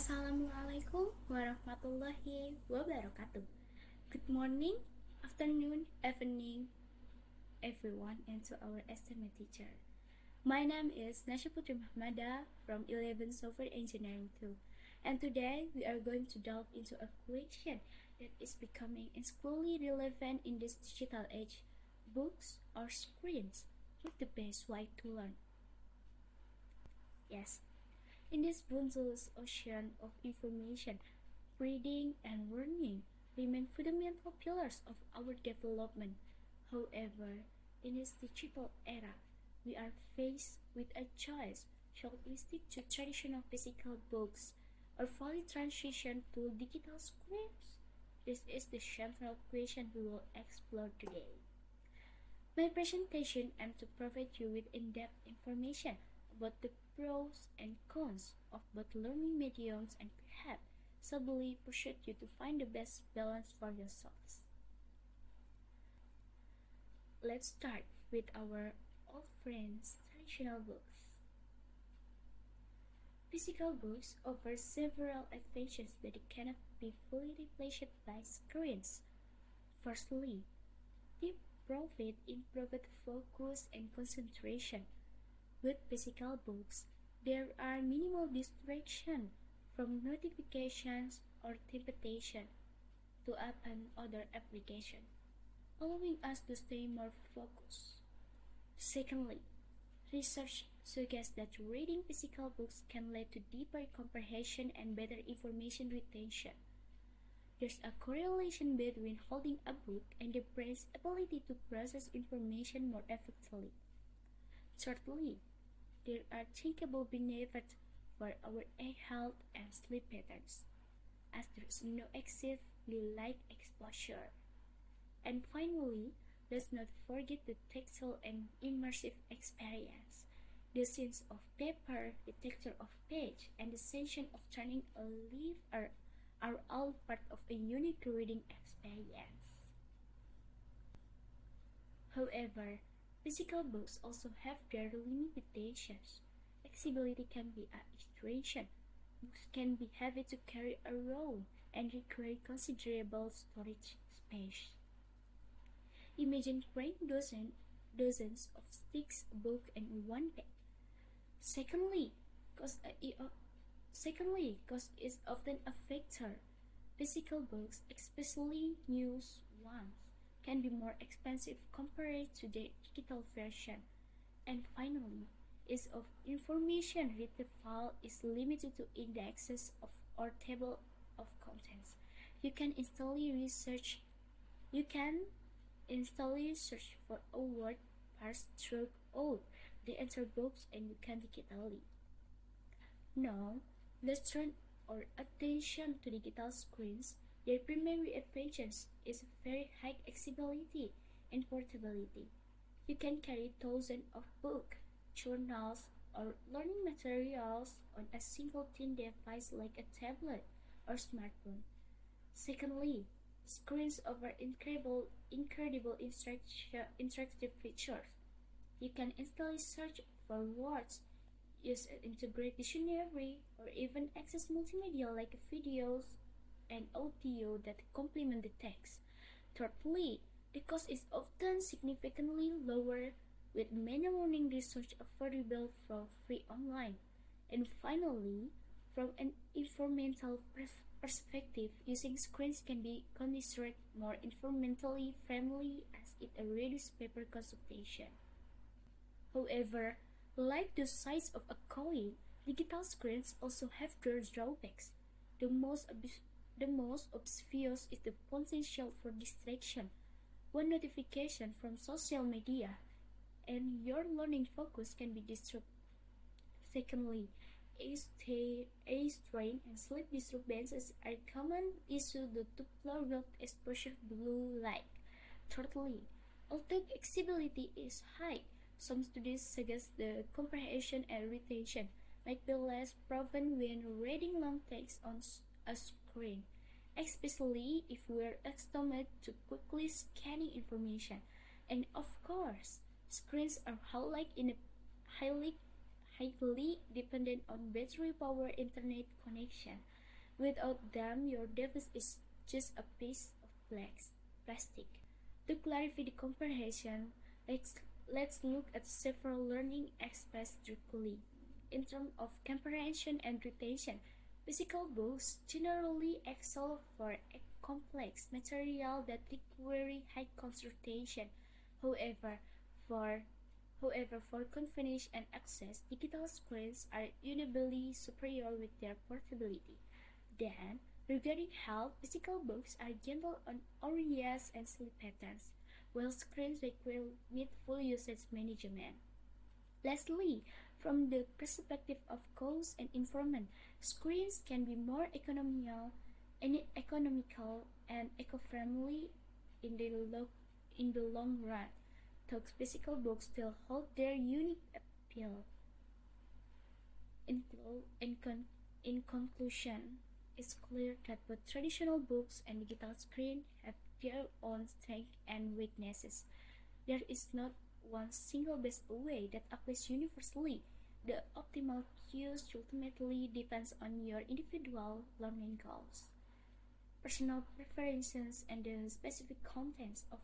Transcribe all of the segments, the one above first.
Assalamualaikum warahmatullahi wabarakatuh. Good morning, afternoon, evening, everyone, and to our esteemed teacher. My name is Nasya Putri Mahmada from 11 Software Engineering 2, and today we are going to delve into a question that is becoming increasingly relevant in this digital age: books or screens? What's the best way to learn? Yes. In this boundless ocean of information, reading and learning remain fundamental pillars of our development. However, in this digital era, we are faced with a choice. Shall we stick to traditional physical books or fully transition to digital screens? This is the central question we will explore today. My presentation aims to provide you with in-depth information about the pros and cons of both learning mediums and perhaps subtly persuade you to find the best balance for yourselves. Let's start with our old friends, traditional books. Physical books offer several advantages that cannot be fully replaced by screens. Firstly, they provide improved focus and concentration. With physical books, there are minimal distractions from notifications or temptation to open other applications, allowing us to stay more focused. Secondly, research suggests that reading physical books can lead to deeper comprehension and better information retention. There's a correlation between holding a book and the brain's ability to process information more effectively. Thirdly, there are thinkable benefits for our eye health and sleep patterns, as there is no excessive blue light exposure. And finally, let's not forget the tactile and immersive experience. The sense of paper, the texture of page, and the sensation of turning a leaf are all part of a unique reading experience. However, physical books also have their limitations. Accessibility can be a restriction. Books can be heavy to carry around and require considerable storage space. Imagine carrying dozens of thick books in one bag. Secondly, cost is often a factor. Physical books, especially new ones, can be more expensive compared to the digital version. And finally, ease of information retrieval is limited to indexes of or table of contents. You can instantly search for a word, parse through all the answer books, and you can digitally. Now, let's turn our attention to digital screens. Their primary advantage is very high accessibility and portability. You can carry thousands of books, journals, or learning materials on a single thin device like a tablet or smartphone. Secondly, screens offer incredible interactive features. You can instantly search for words, use an integrated dictionary, or even access multimedia like videos and audio that complement the text. Thirdly, the cost is often significantly lower, with many learning resources affordable for free online. And finally, from an environmental perspective, using screens can be considered more environmentally friendly as it reduces paper consumption. However, like the size of a coin, digital screens also have their drawbacks. The most obvious is the potential for distraction. One notification from social media and your learning focus can be disrupted. Secondly, eye strain and sleep disturbances are common issues due to prolonged exposure to blue light. Thirdly, although accessibility is high, some studies suggest the comprehension and retention might be less proven when reading long text on a screen, especially if we are accustomed to quickly scanning information. And of course, screens are highly highly dependent on battery-powered internet connection. Without them, your device is just a piece of plastic. To clarify the comparison, let's look at several learning aspects directly. In terms of comprehension and retention, physical books generally excel for a complex material that require high concentration. However, for for convenience and access, digital screens are universally superior with their portability. Then, regarding health, physical books are gentle on areas and sleep patterns, while screens require mindful usage management. Lastly, from the perspective of cost and environment, screens can be more economical and eco-friendly in in the long run. Though physical books still hold their unique appeal. In conclusion, it's clear that both traditional books and digital screen have their own strengths and weaknesses. There is not one single best way that applies universally. The optimal use ultimately depends on your individual learning goals, personal preferences, and the specific contents of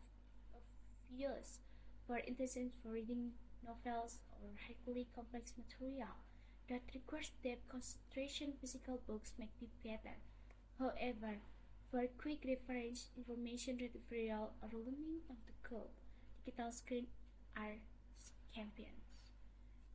use. For instance, for reading novels or highly complex material that requires depth concentration, physical books might be better. However, for quick reference, information retrieval, or learning on the go, digital screens are champions.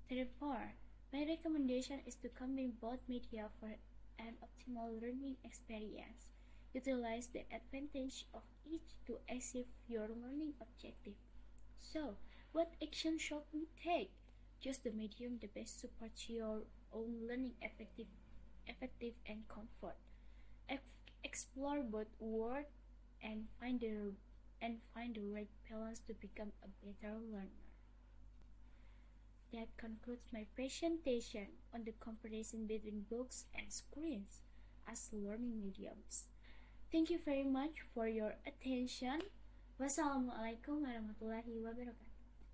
Therefore, my recommendation is to combine both media for an optimal learning experience. Utilize the advantage of each to achieve your learning objective. So, what action should we take? Choose the medium that best supports your own learning effective and comfort. Explore both words and find the right balance to become a better learner. That concludes my presentation on the comparison between books and screens as learning mediums. Thank you very much for your attention. Wassalamualaikum warahmatullahi wabarakatuh.